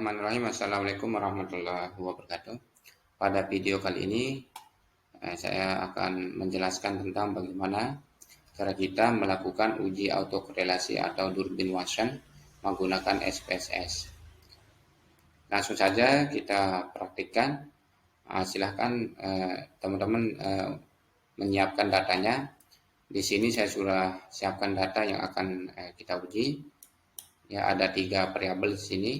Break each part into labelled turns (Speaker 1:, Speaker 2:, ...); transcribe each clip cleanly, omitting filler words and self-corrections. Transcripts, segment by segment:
Speaker 1: Bismillahirrahmanirrahim. Assalamualaikum warahmatullahi wabarakatuh. Pada video kali ini saya akan menjelaskan tentang bagaimana cara kita melakukan uji autokorelasi atau Durbin Watson menggunakan SPSS. Langsung saja kita praktikkan. Silahkan teman-teman menyiapkan datanya. Di sini saya sudah siapkan data yang akan kita uji. Ya, ada 3 variabel di sini.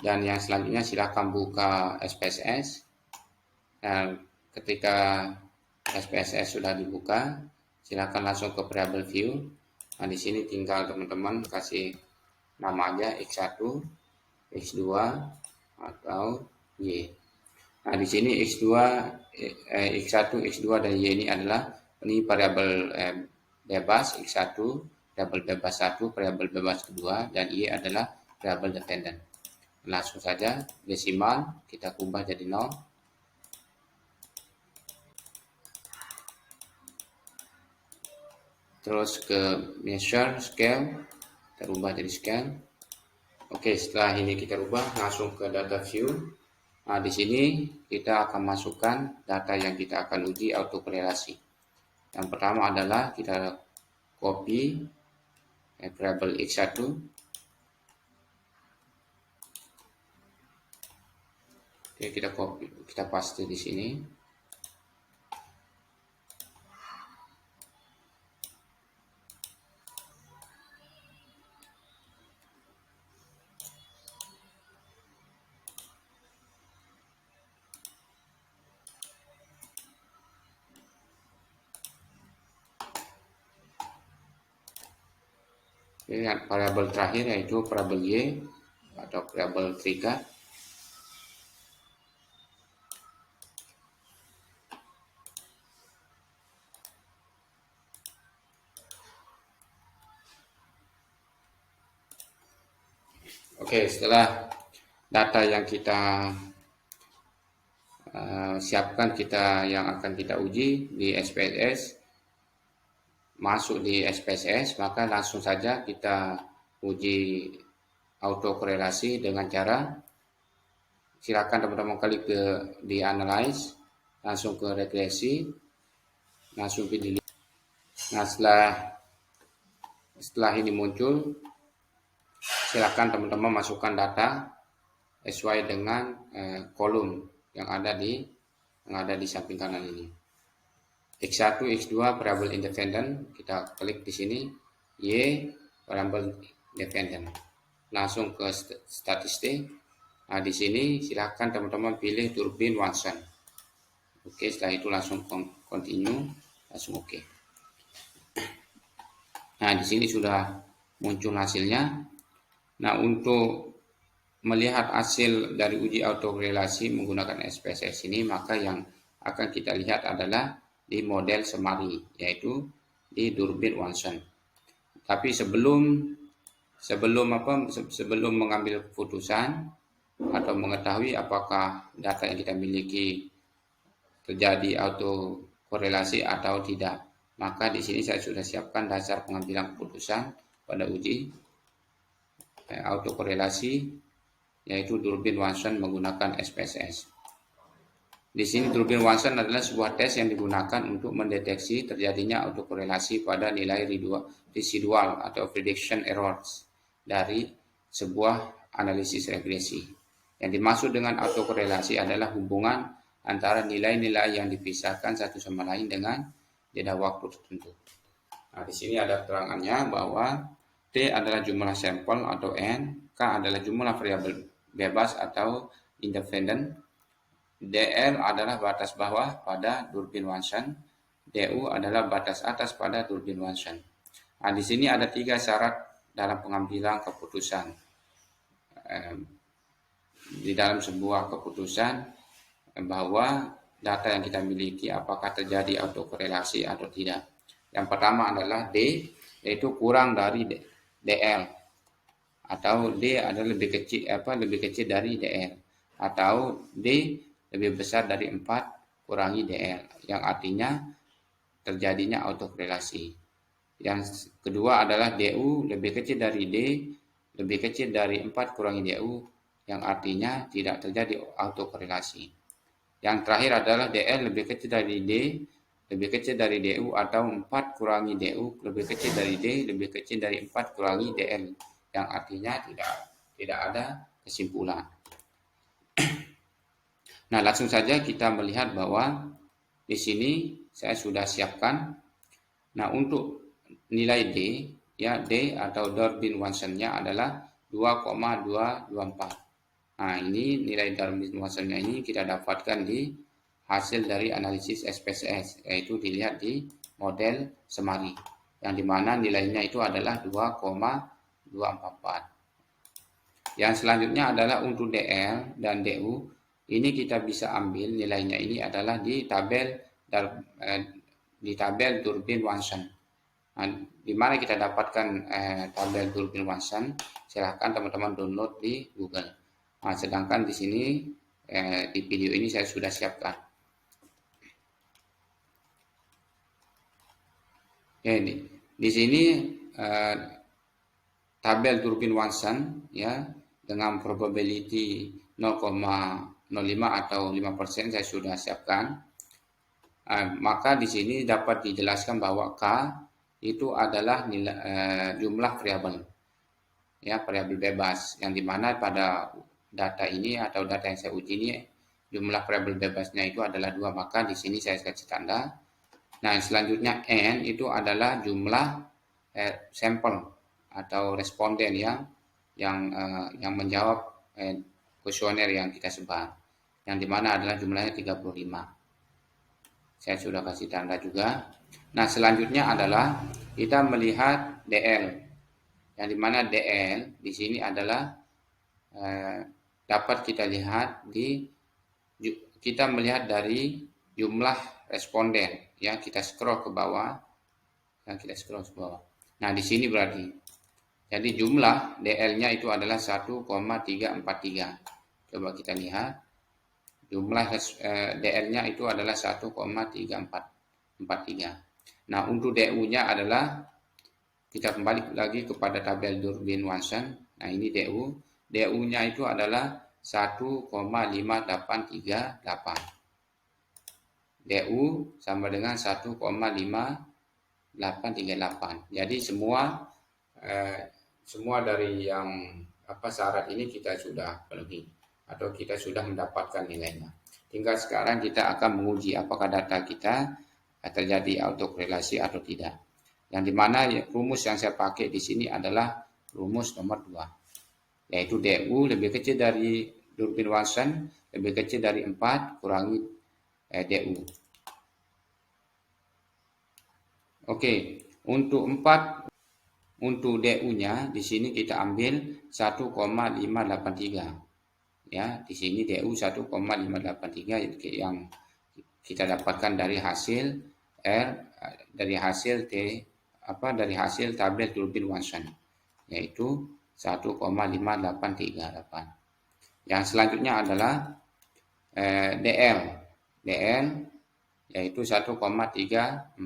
Speaker 1: Dan yang selanjutnya silakan buka SPSS. Nah, ketika SPSS sudah dibuka, silakan langsung ke variabel view. Nah, di sini tinggal teman-teman kasih nama aja X1, X2 atau Y. Nah, di sini X2, X1, X2 dan Y ini adalah variabel bebas X1, variabel bebas 1, variabel bebas kedua, dan Y adalah variabel dependent. Langsung saja desimal kita ubah jadi 0. Terus ke measure scale, kita ubah jadi scale. Oke, setelah ini kita ubah langsung ke data view. Nah, di sini kita akan masukkan data yang kita akan uji autokorelasi. Yang pertama adalah kita copy variabel X1. Oke, kita paste di sini. Variabel terakhir yaitu variabel Y atau variabel trigger. Oke, setelah data yang kita siapkan yang akan kita uji di SPSS masuk di SPSS, maka langsung saja kita uji autokorelasi dengan cara silakan teman-teman klik di analyze, langsung ke regresi, langsung pilih. Nah, setelah ini muncul, silakan teman-teman masukkan data sesuai dengan kolom yang ada di samping kanan ini. X1, X2 variabel independent, kita klik di sini. Y variabel dependent. Langsung ke statistik. Nah, di sini silakan teman-teman pilih Durbin Watson. Oke, setelah itu langsung continue, langsung oke. Nah, di sini sudah muncul hasilnya. Nah, untuk melihat hasil dari uji autokorelasi menggunakan SPSS ini, maka yang akan kita lihat adalah di model Semari, yaitu di Durbin Watson. Tapi sebelum mengambil keputusan atau mengetahui apakah data yang kita miliki terjadi autokorelasi atau tidak, maka di sini saya sudah siapkan dasar pengambilan keputusan pada uji autokorelasi, yaitu Durbin Watson menggunakan SPSS. Di sini Durbin Watson adalah sebuah tes yang digunakan untuk mendeteksi terjadinya autokorelasi pada nilai residual atau prediction errors dari sebuah analisis regresi. Yang dimaksud dengan autokorelasi adalah hubungan antara nilai-nilai yang dipisahkan satu sama lain dengan jeda waktu tertentu. Nah, di sini ada keterangannya bahwa T adalah jumlah sampel atau N, K adalah jumlah variabel bebas atau independent, DL adalah batas bawah pada Durbin Watson, DU adalah batas atas pada Durbin Watson. Nah, di sini ada 3 syarat dalam pengambilan keputusan. Di dalam sebuah keputusan bahwa data yang kita miliki apakah terjadi autokorelasi atau tidak. Yang pertama adalah D, yaitu kurang dari DL, atau D adalah lebih kecil dari DL, atau D lebih besar dari 4 kurangi DL, yang artinya terjadinya autokorelasi. Yang kedua adalah DU lebih kecil dari D, lebih kecil dari 4 kurangi DU, yang artinya tidak terjadi autokorelasi. Yang terakhir adalah DL lebih kecil dari D, lebih kecil dari DU, atau 4 kurangi DU lebih kecil dari D, lebih kecil dari 4 kurangi DL, yang artinya tidak ada kesimpulan. Nah, langsung saja kita melihat bahwa di sini saya sudah siapkan. Nah, untuk nilai D, ya D atau Durbin-Wansonnya adalah 2,224. Nah, ini nilai Durbin-Wansonnya ini kita dapatkan di hasil dari analisis SPSS, yaitu dilihat di model Semari, yang dimana nilainya itu adalah 2,244. Yang selanjutnya adalah untuk DL dan DU, ini kita bisa ambil nilainya ini adalah di tabel Durbin-Wanson. Nah, di mana kita dapatkan tabel Durbin-Wanson? Silahkan teman-teman download di Google. Nah, sedangkan di sini di video ini saya sudah siapkan. Ya, di sini tabel Durbin-Wanson ya dengan probability 0,05 atau 5% saya sudah siapkan. Maka di sini dapat dijelaskan bahwa K itu adalah jumlah variabel, ya, variabel bebas, yang dimana pada data ini atau data yang saya uji ini jumlah variabel bebasnya itu adalah 2, maka di sini saya kasih tanda. Nah, selanjutnya N itu adalah jumlah sampel atau responden yang menjawab kuesioner yang kita sebar, yang dimana adalah jumlahnya 35. Saya sudah kasih tanda juga. Nah, selanjutnya adalah kita melihat DL, yang dimana DL di sini adalah dapat kita lihat kita melihat dari jumlah responden, ya, kita scroll ke bawah, Nah, di sini berarti jadi jumlah DL-nya itu adalah 1,343. Coba kita lihat. Jumlah DL-nya itu adalah 1,3443. Nah, untuk DU-nya adalah, kita kembali lagi kepada tabel Durbin-Wanson. Nah, ini DU. DU-nya itu adalah 1,5838. DU sama dengan 1,5838. Jadi semua dari yang syarat ini kita sudah penuhi, atau kita sudah mendapatkan nilainya. Tinggal sekarang kita akan menguji apakah data kita terjadi autokorelasi atau tidak. Yang dimana rumus yang saya pakai di sini adalah rumus nomor 2, yaitu DU lebih kecil dari Durbin-Wanson lebih kecil dari 4 kurangi DU. Oke, untuk DU-nya di sini kita ambil 1,583. Ya, di sini DU 1,583 yang kita dapatkan dari hasil dari hasil tabel Durbin-Wanson, yaitu 1,5838. Yang selanjutnya adalah DL yaitu 1,343.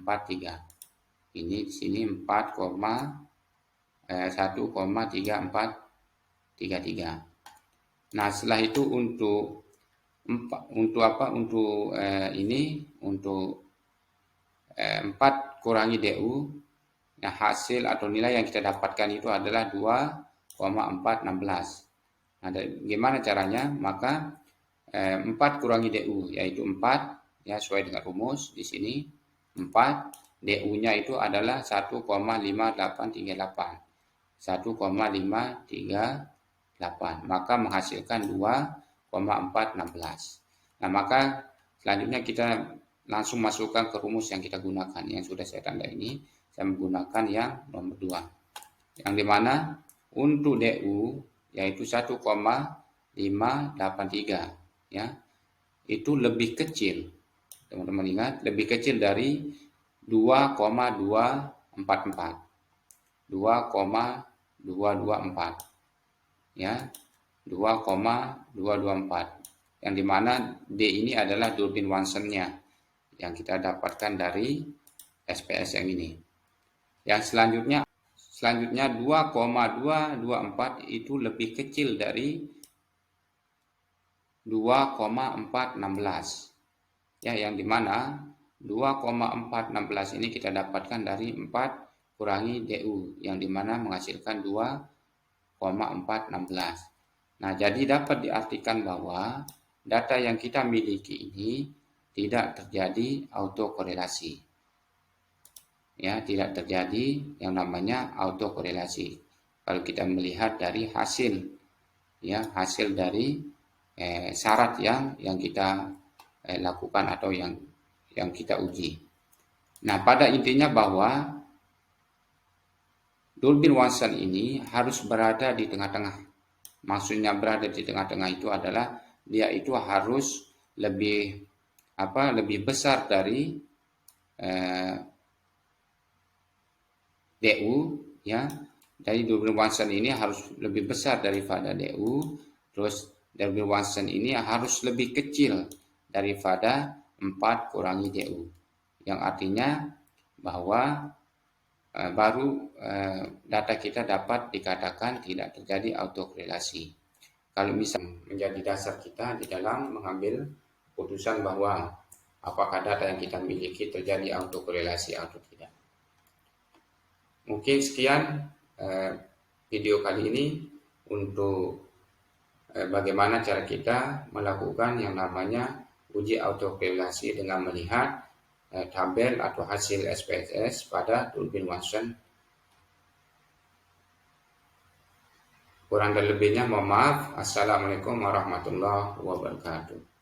Speaker 1: Ini di sini 1,3433. Nah, setelah itu untuk 4 kurangi DU, nah hasil atau nilai yang kita dapatkan itu adalah 2,416. Nah, gimana caranya? Maka 4 kurangi DU yaitu 4, ya, sesuai dengan rumus di sini 4. DU-nya itu adalah 1,5838. 1,538. Maka menghasilkan 2,416. Nah, maka selanjutnya kita langsung masukkan ke rumus yang kita gunakan, yang sudah saya tanda ini. Saya menggunakan yang nomor 2, yang dimana untuk DU yaitu 1,583, ya, itu lebih kecil. Teman-teman ingat, lebih kecil dari 2,224. 2,224, ya, 2,224, yang dimana D ini adalah Durbin-Wansonnya yang kita dapatkan dari SPS yang ini. Yang selanjutnya 2,224 itu lebih kecil dari 2,416. Ya, yang dimana 2,416 ini kita dapatkan dari 4 kurangi DU, yang dimana menghasilkan 2,416. Nah, jadi dapat diartikan bahwa data yang kita miliki ini tidak terjadi autokorelasi. Ya, tidak terjadi yang namanya autokorelasi. Kalau kita melihat dari hasil, ya, hasil dari syarat yang kita lakukan atau yang kita uji. Nah, pada intinya bahwa Durbin Watson ini harus berada di tengah-tengah. Maksudnya berada di tengah-tengah itu adalah dia itu harus lebih besar dari DU, ya. Dari Durbin Watson ini harus lebih besar daripada DU, terus Durbin Watson ini harus lebih kecil daripada 4 kurangi DU. Yang artinya bahwa baru data kita dapat dikatakan tidak terjadi autokorelasi. Kalau misalnya menjadi dasar kita di dalam mengambil keputusan bahwa apakah data yang kita miliki terjadi autokorelasi atau tidak. Mungkin sekian video kali ini untuk bagaimana cara kita melakukan yang namanya uji autokorelasi dengan melihat tabel atau hasil SPSS pada Durbin Watson. Kurang dan lebihnya mohon maaf. Assalamualaikum warahmatullahi wabarakatuh.